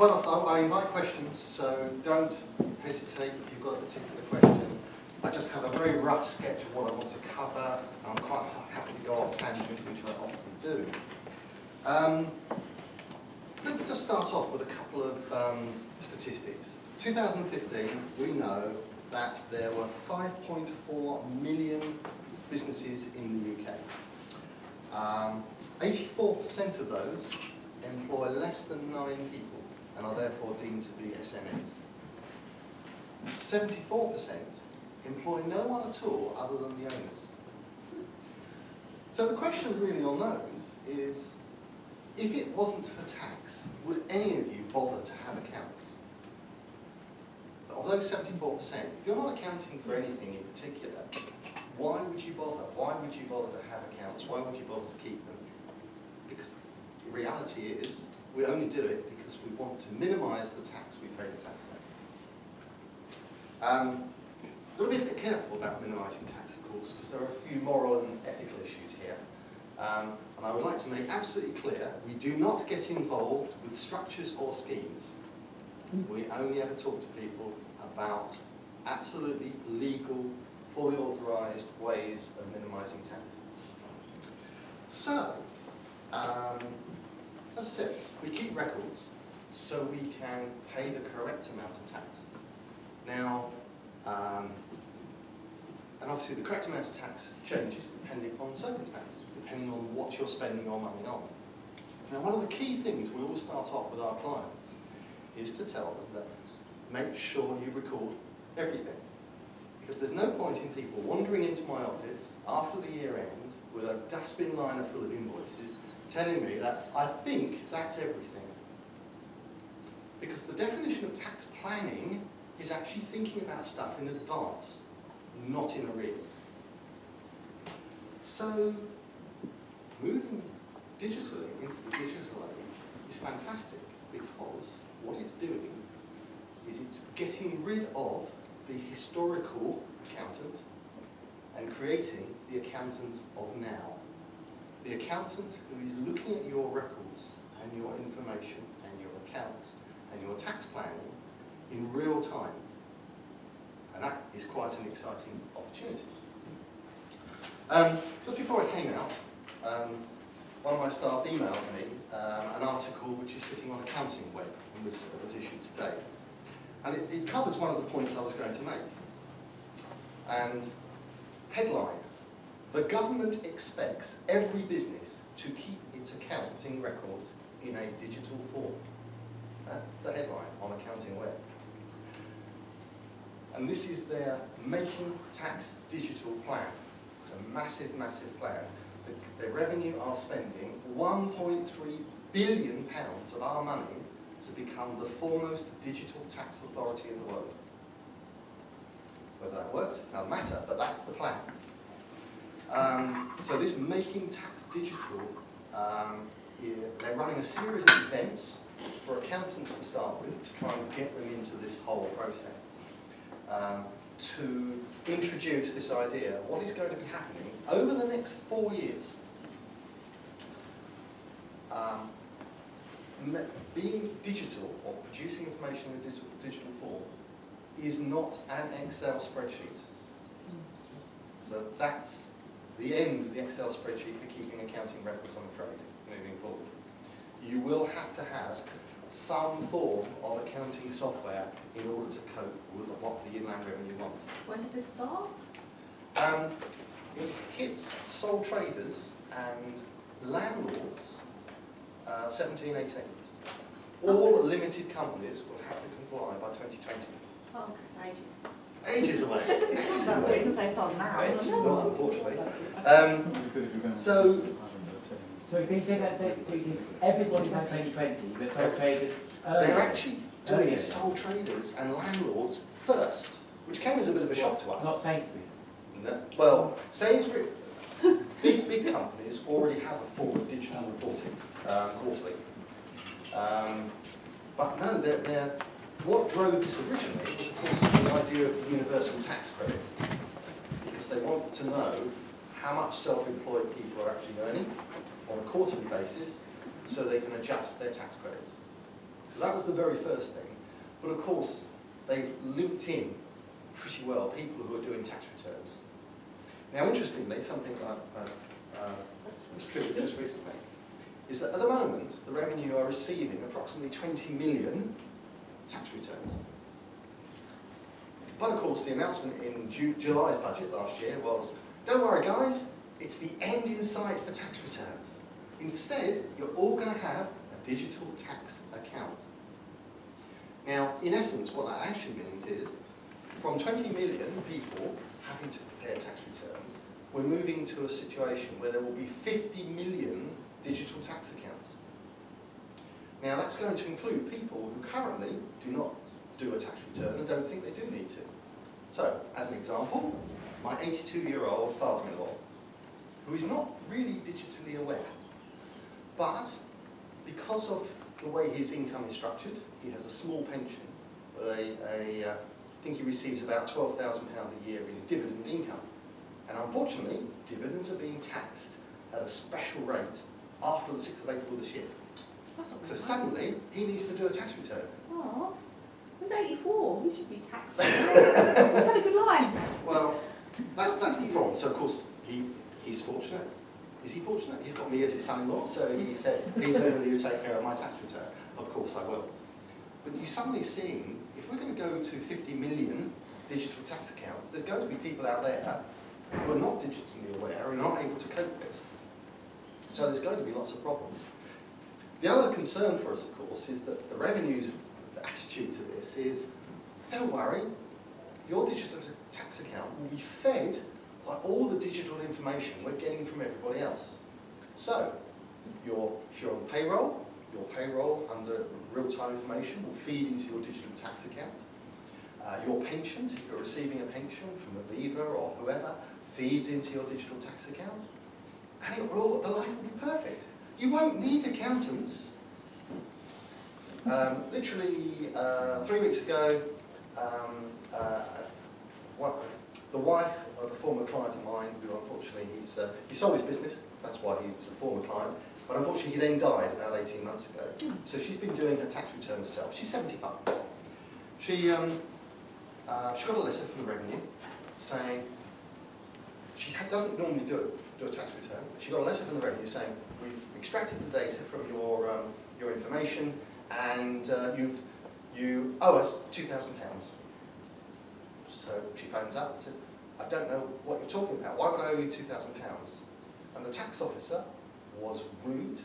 quite often I invite questions, so don't hesitate if you've got a particular question. I just have a very rough sketch of what I want to cover. I'm quite happy to go off tangent, which I often do. Let's just start off with a couple of statistics. 2015, we know that there were 5.4 million businesses in the UK. 84% of those employ less than 9 people and are therefore deemed to be SMEs. 74% employ no one at all other than the owners. So the question really on those is, if it wasn't for tax, would any of you bother to have accounts? Of those 74%, if you're not accounting for anything in particular, why would you bother? Why would you bother to have accounts? Why would you bother to keep them? Because the reality is, we only do it because we want to minimise the tax we pay the taxpayer. Got to be a bit careful about minimising tax, of course, because there are a few moral and ethical issues here. And I would like to make absolutely clear, we do not get involved with structures or schemes. We only ever talk to people about absolutely legal, fully authorised ways of minimising tax. So, as I said, we keep records so we can pay the correct amount of tax. Now, and obviously the correct amount of tax changes depending on circumstances, depending on what you're spending your money on. Now, one of the key things we always start off with our clients is to tell them that make sure you record everything. Because there's no point in people wandering into my office after the year end with a dustbin liner full of invoices telling me that I think that's everything. Because the definition of tax planning is actually thinking about stuff in advance, not in arrears. So, moving digitally into the digital age is fantastic because what it's doing is it's getting rid of the historical accountant and creating the accountant of now. The accountant who is looking at your records and your information and your accounts and your tax planning in real time. And that is quite an exciting opportunity. Just before I came out, one of my staff emailed me an article which is sitting on Accounting Web and was issued today. And it covers one of the points I was going to make. And headline, the government expects every business to keep its accounting records in a digital form. That's the headline on Accounting Web. And this is their Making Tax Digital plan. It's a massive, massive plan. Their revenue are spending £1.3 billion of our money to become the foremost digital tax authority in the world. Whether that works doesn't matter, but that's the plan. So this Making Tax Digital, they're running a series of events for accountants to start with to try and get them into this whole process. To introduce this idea of what is going to be happening over the next 4 years. Being digital or producing information in a digital form is not an Excel spreadsheet. So that's the end of the Excel spreadsheet for keeping accounting records, I'm afraid, moving forward. You will have to have some form of accounting software in order to cope with what the inland revenue wants. When does this start? It hits sole traders and landlords 17, 18. All limited companies will have to comply by 2020. Oh, it's ages. Ages away. It's not that way, because it's on now. It's not, unfortunately. So can you say that, everybody by 2020, but sole traders earlier? They're actually doing sole traders and landlords first, which came as a bit of a shock to us. Not Sainsbury's? No. Well, Sainsbury's, big companies already have a form of digital reporting quarterly. But no, what drove this originally was, of course, the idea of universal tax credit, because they want to know how much self-employed people are actually earning on a quarterly basis so they can adjust their tax credits. So that was the very first thing. But of course, they've looped in pretty well people who are doing tax returns. Now, interestingly, something I was triggered just recently, is that at the moment, the revenue are receiving approximately 20 million tax returns. But of course, the announcement in July's budget last year was, don't worry guys, it's the end in sight for tax returns. Instead, you're all going to have a digital tax account. Now, in essence, what that actually means is, from 20 million people having to prepare tax returns, we're moving to a situation where there will be 50 million digital tax accounts. Now, that's going to include people who currently do not do a tax return and don't think they do need to. So, as an example, my 82-year-old father-in-law, who is not really digitally aware, but because of the way his income is structured, he has a small pension, but I think he receives about £12,000 a year in dividend income. And unfortunately, dividends are being taxed at a special rate after the 6th of April this year. That's not So very nice. suddenly, he needs to do a tax return. Oh, he's 84. He should be taxed. He's had a good life. Well, that's the problem. So of course, he's fortunate. Is he fortunate? He's got me as his son-in-law, so he said, Peter, will you take care of my tax return? Of course I will. But you suddenly seeing, if we're going to go to 50 million digital tax accounts, there's going to be people out there who are not digitally aware and aren't able to cope with it. So there's going to be lots of problems. The other concern for us, of course, is that the revenues, the attitude to this is, don't worry, your digital tax account will be fed by all the digital information we're getting from everybody else. So, if you're on payroll, your payroll under real-time information will feed into your digital tax account. Your pensions, if you're receiving a pension from Aviva or whoever, feeds into your digital tax account. And the life will be perfect. You won't need accountants. Literally 3 weeks ago, the wife of a former client of mine, who unfortunately he sold his business, that's why he was a former client, but unfortunately he then died about 18 months ago. So she's been doing her tax return herself. She's 75. She got a letter from the revenue saying, she doesn't normally do a tax return. She got a letter from the revenue saying, we've extracted the data from your information and you owe us £2,000. So she phones up and said, I don't know what you're talking about. Why would I owe you £2,000? And the tax officer was rude.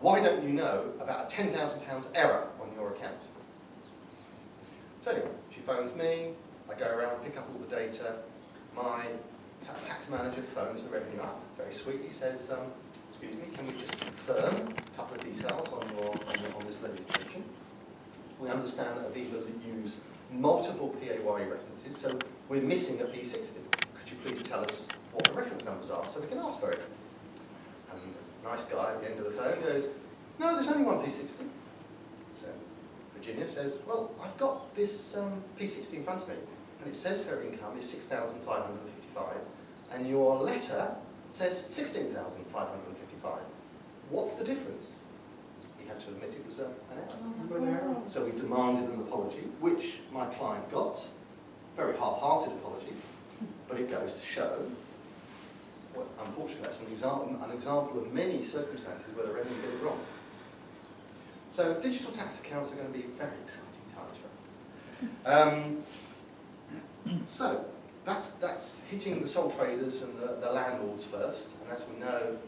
Why don't you know about a £10,000 error on your account? So anyway, she phones me, I go around, pick up all the data. My tax manager phones the revenue up, very sweetly says, excuse me, can we just confirm a couple of details on this levy's pension? We understand that Aviva use multiple PAYE references, so we're missing a P60. Could you please tell us what the reference numbers are so we can ask for it? And the nice guy at the end of the phone goes, no, there's only one P60. So Virginia says, well, I've got this P60 in front of me, and it says her income is 6,555, and your letter says 16,555. What's the difference? He had to admit it was an error. So we demanded an apology, which my client got. Very half-hearted apology, but it goes to show, well, unfortunately, that's an example of many circumstances where the revenue did it wrong. So digital tax accounts are going to be very exciting times for us. So that's hitting the sole traders and the landlords first, and as we know,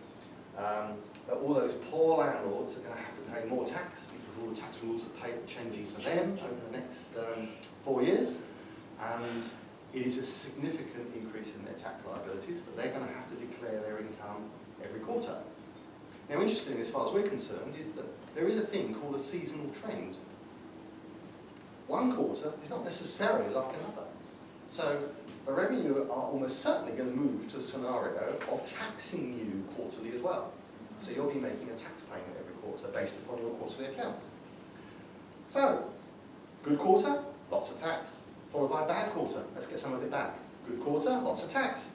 that all those poor landlords are going to have to pay more tax because all the tax rules are changing for them over the next 4 years, and it is a significant increase in their tax liabilities, but they're going to have to declare their income every quarter. Now, interesting as far as we're concerned is that there is a thing called a seasonal trend. One quarter is not necessarily like another. So the revenue are almost certainly going to move to a scenario of taxing you quarterly as well. So you'll be making a tax payment every quarter based upon your quarterly accounts. So, good quarter, lots of tax, followed by bad quarter, let's get some of it back. Good quarter, lots of tax,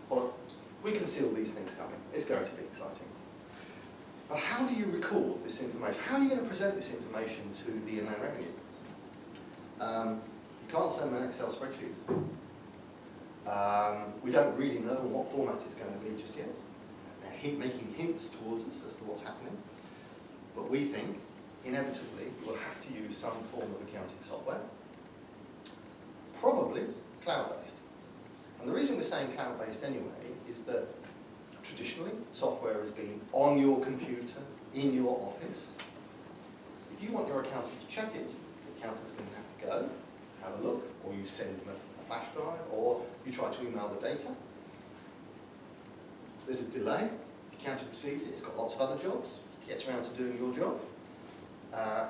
we can see all these things coming. It's going to be exciting. But how do you record this information? How are you going to present this information to the Inland Revenue? You can't send them an Excel spreadsheet. We don't really know what format it's going to be just yet. They're making hints towards us as to what's happening. But we think, inevitably, we'll have to use some form of accounting software. Probably cloud-based. And the reason we're saying cloud-based anyway is that traditionally, software has been on your computer, in your office. If you want your accountant to check it, the accountant's going to have to go, have a look, or you send them a flash drive, or you try to email the data. There's a delay. The accountant receives it. It's got lots of other jobs. He gets around to doing your job.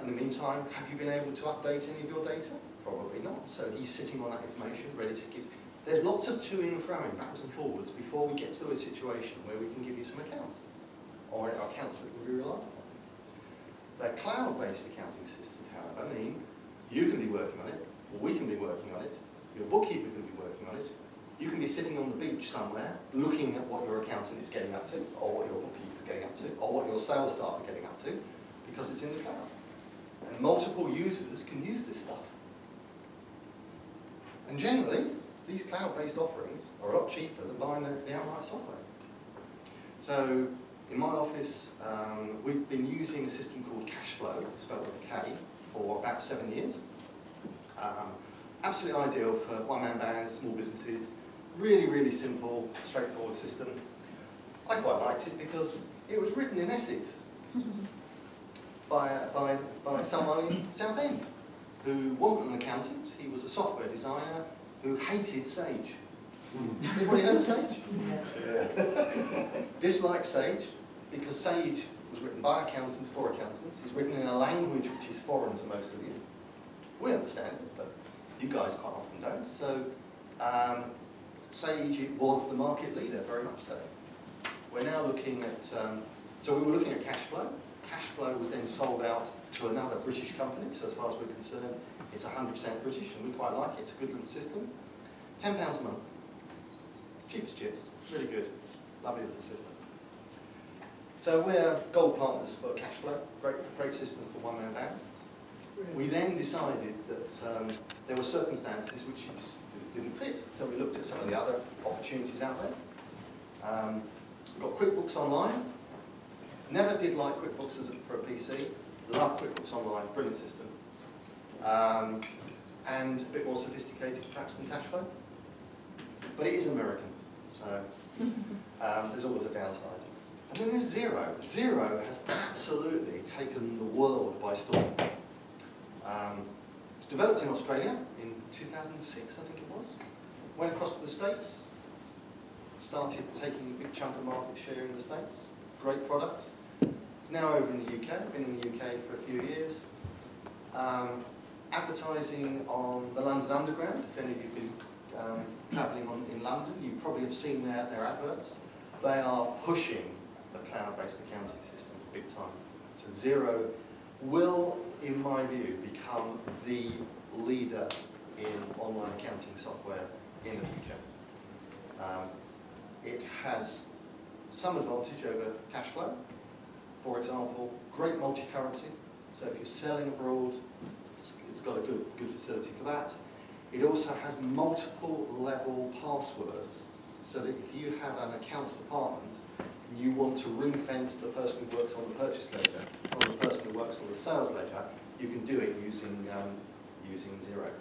In the meantime, have you been able to update any of your data? Probably not. So he's sitting on that information, ready to give. There's lots of to-ing and fro-ing, backwards and forwards, before we get to a situation where we can give you some accounts, or accounts that can be relied upon. They're cloud-based accounting systems, however, mean you can be working on it, or we can be working on it, your bookkeeper can be working on it, you can be sitting on the beach somewhere, looking at what your accountant is getting up to, or what your bookkeeper is getting up to, or what your sales staff are getting up to, because it's in the cloud. And multiple users can use this stuff. And generally, these cloud-based offerings are a lot cheaper than buying the outright software. So, in my office, we've been using a system called Cashflow, spelled with a K, for about 7 years. Absolutely ideal for one-man bands, small businesses. Really, really simple, straightforward system. I quite liked it because it was written in Essex by someone in Southend who wasn't an accountant. He was a software designer who hated Sage. Anybody heard of Sage? Yeah. Disliked Sage because Sage was written by accountants for accountants. It's written in a language which is foreign to most of you. We understand it, but you guys quite often don't. So Sage was the market leader, very much so. We're now looking at, so we were looking at Cashflow. Cashflow was then sold out to another British company, so as far as we're concerned, it's 100% British, and we quite like it. It's a good little system. £10 a month. Cheap as chips. Really good. Lovely little system. So we're Gold partners for Cashflow. Great system for one-man bands. We then decided that there were circumstances which just didn't fit. So we looked at some of the other opportunities out there. We've got QuickBooks Online. Never did like QuickBooks for a PC. Love QuickBooks Online. Brilliant system. And a bit more sophisticated perhaps than Cashflow. But it is American, so there's always a downside. And then there's Xero. Xero has absolutely taken the world by storm. It was developed in Australia in 2006, I think it was. Went across to the States, started taking a big chunk of market share in the States. Great product. It's now over in the UK, been in the UK for a few years. Advertising on the London Underground, if any of you have been travelling in London, you probably have seen their adverts. They are pushing the cloud-based accounting system big time. So Xero will, in my view, become the leader in online accounting software in the future. It has some advantage over Cashflow. For example, great multi-currency. So if you're selling abroad, it's got a good facility for that. It also has multiple level passwords, so that if you have an accounts department and you want to ring fence the person who works on the purchase ledger from the person who works on the sales ledger, you can do it using Xero.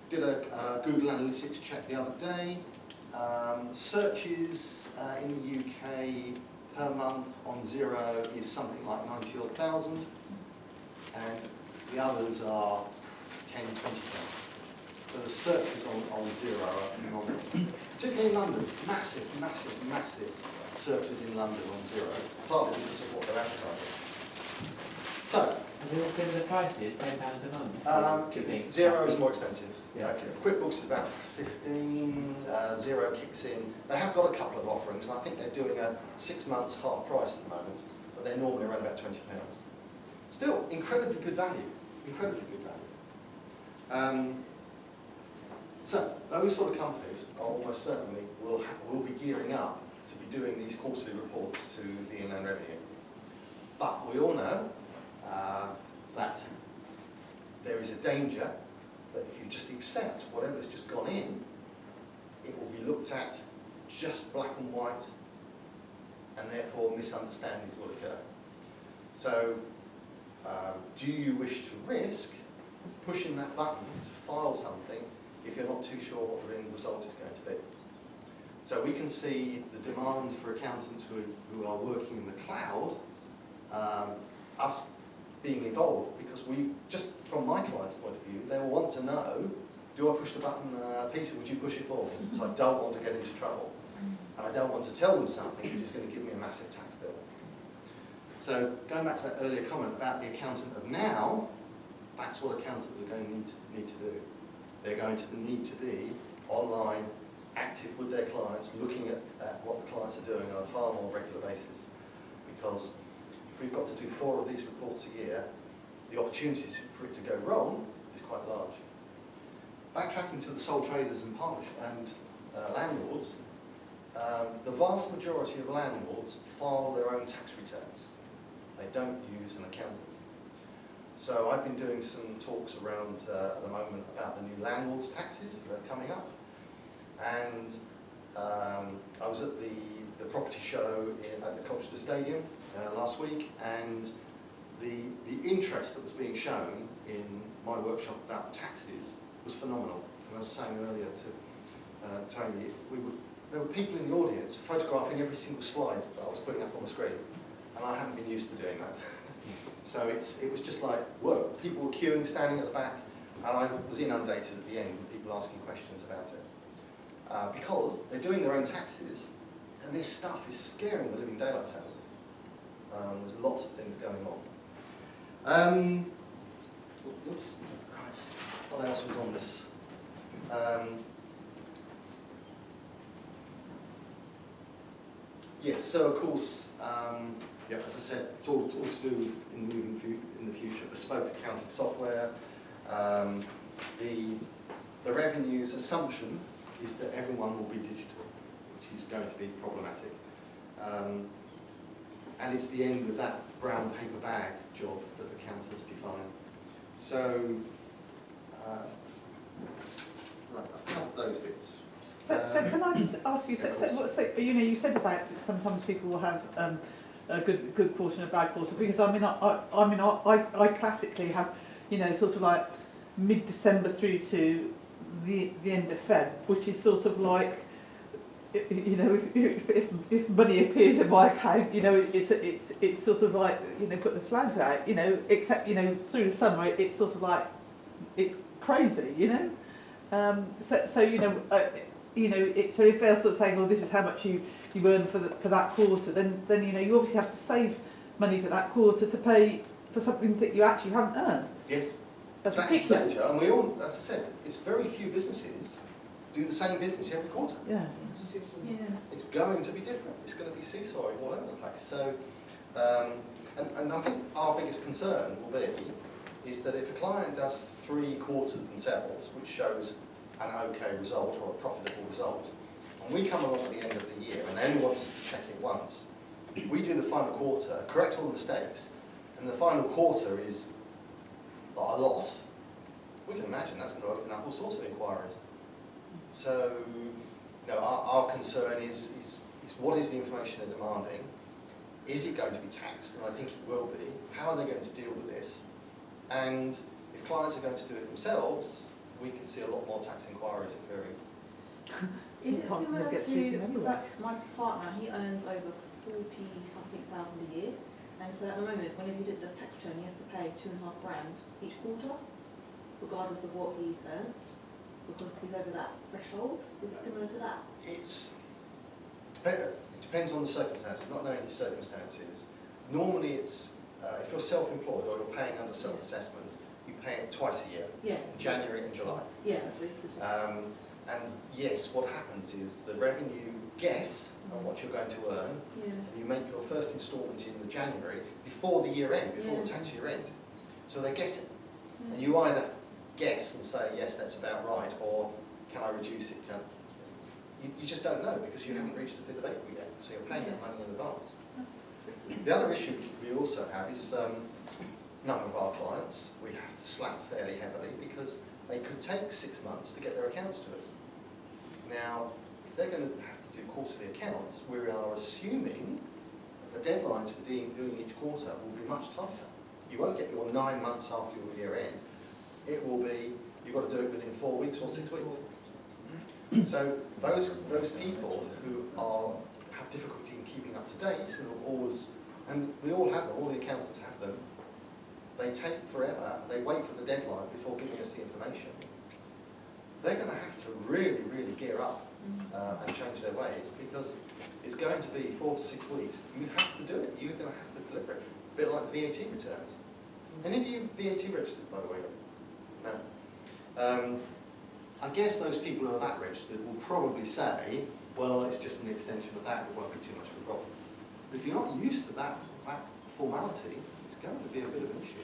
Did a Google Analytics check the other day. Searches in the UK per month on Xero is something like 90,000, and the others are 10, 20,000. So the searches on Xero are phenomenal. Particularly in London, massive searches in London on Xero, partly because of what they're advertising. So, are they all similar prices, £10 a month? Xero is more expensive. Yeah. QuickBooks is about 15, Xero kicks in. They have got a couple of offerings, and I think they're doing a 6 months half price at the moment, but they're normally around about £20. Still, incredibly good value. Incredibly good value. So, those sort of companies almost certainly will be gearing up to be doing these quarterly reports to the Inland Revenue. But we all know that there is a danger that if you just accept whatever's just gone in, it will be looked at just black and white, and therefore misunderstandings will occur. So, do you wish to risk pushing that button to file something if you're not too sure what the end result is going to be? So we can see the demand for accountants who are working in the cloud, us being involved, because we, just from my client's point of view, they will want to know, do I push the button, Peter, would you push it for me? Because I don't want to get into trouble. And I don't want to tell them something which is going to give me a massive tax bill. So going back to that earlier comment about the accountant of now, that's what accountants are going to need to do. They're going to need to be online, active with their clients, looking at what the clients are doing on a far more regular basis. Because if we've got to do 4 of these reports a year, the opportunities for it to go wrong is quite large. Backtracking to the sole traders and landlords, the vast majority of landlords file their own tax returns. They don't use an accountant. So I've been doing some talks around at the moment about the new landlords taxes that are coming up. And I was at the property show at the Colchester Stadium last week, and the interest that was being shown in my workshop about taxes was phenomenal. And I was saying earlier to Tony, there were people in the audience photographing every single slide that I was putting up on the screen, and I haven't been used to doing that. So it was just like, whoa, people were queuing, standing at the back, and I was inundated at the end with people asking questions about it. Because they're doing their own taxes, and this stuff is scaring the living daylights out of them. There's lots of things going on. Oops, right. What else was on this? Yes, so of course, yeah, as I said, it's all to do with in the future, bespoke accounting software. The revenues assumption is that everyone will be digital, which is going to be problematic. And it's the end of that brown paper bag job that accountants define. So, right, I've covered those bits. So can I just ask you, so you know, you said about sometimes people will have a good quarter and a bad quarter, because I mean I classically have, you know, sort of like mid-December through to the end of Feb, which is sort of like, you know, if money appears in my account, you know, it's sort of like, you know, put the flags out, you know, except, you know, through the summer it's sort of like, it's crazy, you know. So you know. You know, so if they're sort of saying, well, this is how much you earn for that quarter, then you know, you obviously have to save money for that quarter to pay for something that you actually haven't earned. Yes. That's ridiculous. Danger, and we all, as I said, it's very few businesses do the same business every quarter. Yeah. Yeah. It's going to be different. It's going to be seesawing all over the place. So, and I think our biggest concern will be is that if a client does 3 quarters themselves, which shows an okay result or a profitable result, and we come along at the end of the year and they only want us to check it once, we do the final quarter, correct all the mistakes, and the final quarter is a loss, we can imagine that's going to open up all sorts of inquiries. So, you know, our concern is what is the information they're demanding? Is it going to be taxed? And I think it will be. How are they going to deal with this? And if clients are going to do it themselves, we can see a lot more tax inquiries occurring. Is it similar to, like, my partner, he earns over 40-something thousand a year, and so at the moment, whenever he does tax return, he has to pay £2.5 grand each quarter, regardless of what he's earned, because he's over that threshold. Is it similar to that? It depends on the circumstances, not knowing his circumstances. Normally it's, if you're self-employed or you're paying under self-assessment, you pay it twice a year, Yeah. January and July. Yeah, that's what it's And yes, what happens is the revenue guess on what you're going to earn, yeah. and you make your first instalment in the January before the year end, before the tax year end. So they get it. And you either guess and say, yes, that's about right, or can I reduce it? you just don't know because you haven't reached the 5th of April yet, so you're paying that money in advance. The other issue we also have is a number of our clients we have to slap fairly heavily because they could take 6 months to get their accounts to us. Now, if they're going to have to do quarterly accounts, we are assuming that the deadlines for doing each quarter will be much tighter. You won't get your 9 months after your year end. It will be, you've got to do it within 4 weeks or 6 weeks. So those people who have difficulty in keeping up to date and always, and we all have them, all the accountants have them, they take forever, they wait for the deadline before giving us the information. They're going to have to really, really gear up and change their ways because it's going to be 4 to 6 weeks. You have to do it. You're going to have to deliver it. A bit like VAT returns. Any of you VAT registered, by the way? No. I guess those people who are VAT registered will probably say, well, it's just an extension of that, it won't be too much of a problem. But if you're not used to that formality, it's going to be a bit of an issue.